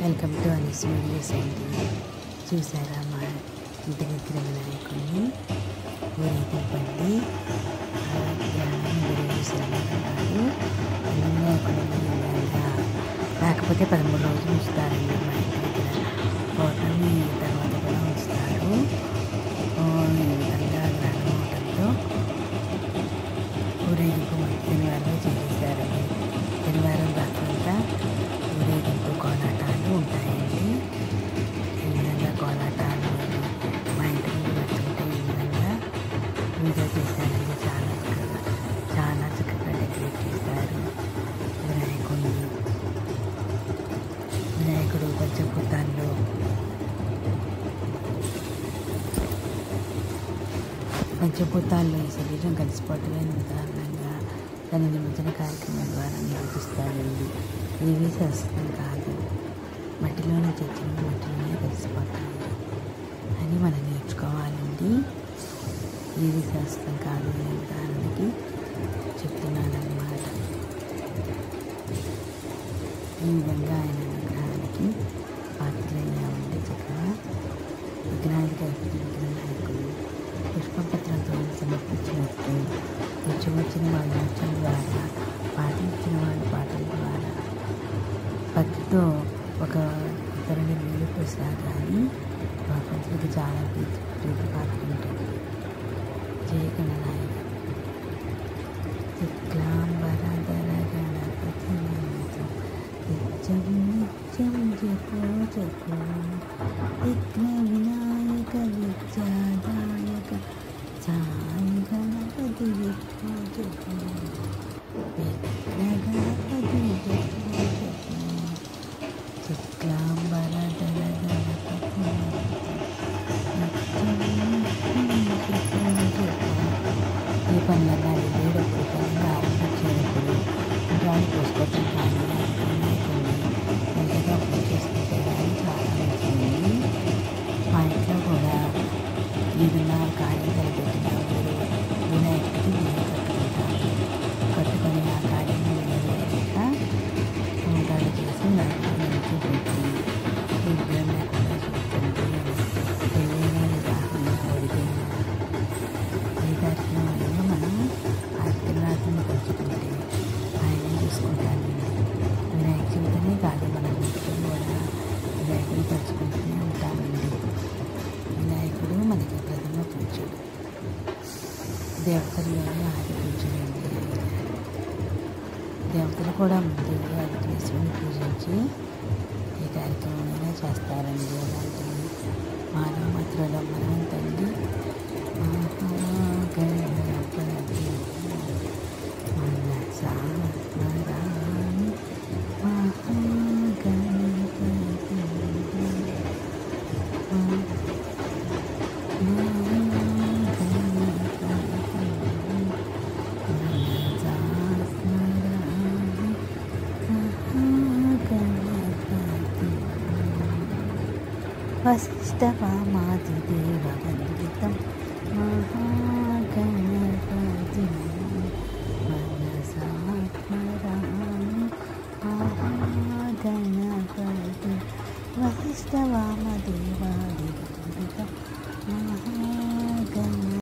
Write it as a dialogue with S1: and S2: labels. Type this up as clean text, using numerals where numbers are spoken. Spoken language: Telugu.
S1: వెల్కమ్ టు అనీస్ వీడియోస్ అండి. చూసారా మా ఇంటి దగ్గర వినాయకుడిని ఊరేగింపండి. లేకపోతే 13 రోజులు ఉంచుతారండి మా ఇంటి దగ్గర. ఫోటోని తర్వాత కూడా ఉంచుతారు. ఈ విధంగా గ్రహణంతో ఊరేగింపు శనివారం చేసేసారండి. శనివారం రాత్రంతా ఊరేగింపు కోలాటాలు ఉంటాయండి. ఈ విధంగా కోలాటాలు మా ఇంటి ముందు పెట్టుకుంటే ఈ విధంగా పూజ చేశారండి. చాలా చక్కగా డెకరేట్ చేశారు వినాయకుడు పంచభూతాల్లో ఈ శరీరం కలిసిపోవటమే ఉదాహరణంగా తన నిమజ్జన కార్యక్రమం ద్వారా నిర్వహిస్తాడండి. ఏవీ శాస్త్రం కాదు, మట్టిలోనే చచ్చిన మట్టిలోనే కలిసిపోతాయి అని మనం నేర్చుకోవాలండి. ఏది శాస్త్రం కాదు అనే ఉదాహరణకి చెప్తున్నానన్నమాట. ఈ విధంగా ఆయన విగ్రహానికి పాత్రలయ్యామంటే చక్కగా విగ్రహానికి అయిపోయిన విగ్రహానికి పుష్పపత్రంతో సమర్పించినట్టు నృత్యం వచ్చిన వాళ్ళు నృత్యం ద్వారా, పాటలు ఇచ్చిన వాళ్ళు పాటల ద్వారా భక్తితో ఒక ఇతరుని నీళ్ళు పోసినా కానీ భగవంతుడికి చాలా ప్రీతి పాత్ర ఉంటుంది. జయ గణనాయక శుక్లాంబరధర గణపతి నిత్యం నిత్యం జపో జపో విఘ్న వినాయక విద్యాదాయక సాయి గణపతి జపో జపో విఘ్న గణపతి జపో జపో శుక్లాంబరధర గణపతి ఈ పనులగా వెళ్ళేటప్పుడు పనులు ఆరంభించేటప్పుడు ఇంట్లోని పోసుకోవటం కానీ మంచిగా పూజ చేసుకుంటే కానీ చాలా మంచిది. మా ఇంట్లో కూడా ఏదైనా కార్యం తలపెట్టిన వినాయకుడికి బియ్యం కట్టుకొని ఆ కార్యం నెరవేరాక పూజలు చేసి నడిచి పెట్టి విగ్రహం లేకుండా చూస్తుంది. పెళ్ళైన వివాహం ఓడిపోయిన ఏ కార్యక్రమంలో మనం ఆ పిల్లలను పంచుకుంటే ఆయన చూసుకుంటాను. వినాయక చవితినే కాదు, మనం ఇంట్లో కూడా వినాయకుడిని పంచుకుంటూనే ఉంటామండి. వినాయకుడు మనకి ప్రథమ పూజ్యుడు, దేవతల్లోనే ఆది పూజ్యుడండి. దేవతలు కూడా ముందు విఘ్నేశ్వరుని పూజించి ఈ కార్యక్రమమైనా చేస్తారండి. అలాంటివి మానవ మాత్రలో మనం తండ్రి మహాగణపతి మనసారాణి మహాగణపతి వశిష్ఠవామాదిదేవ వందితం మహా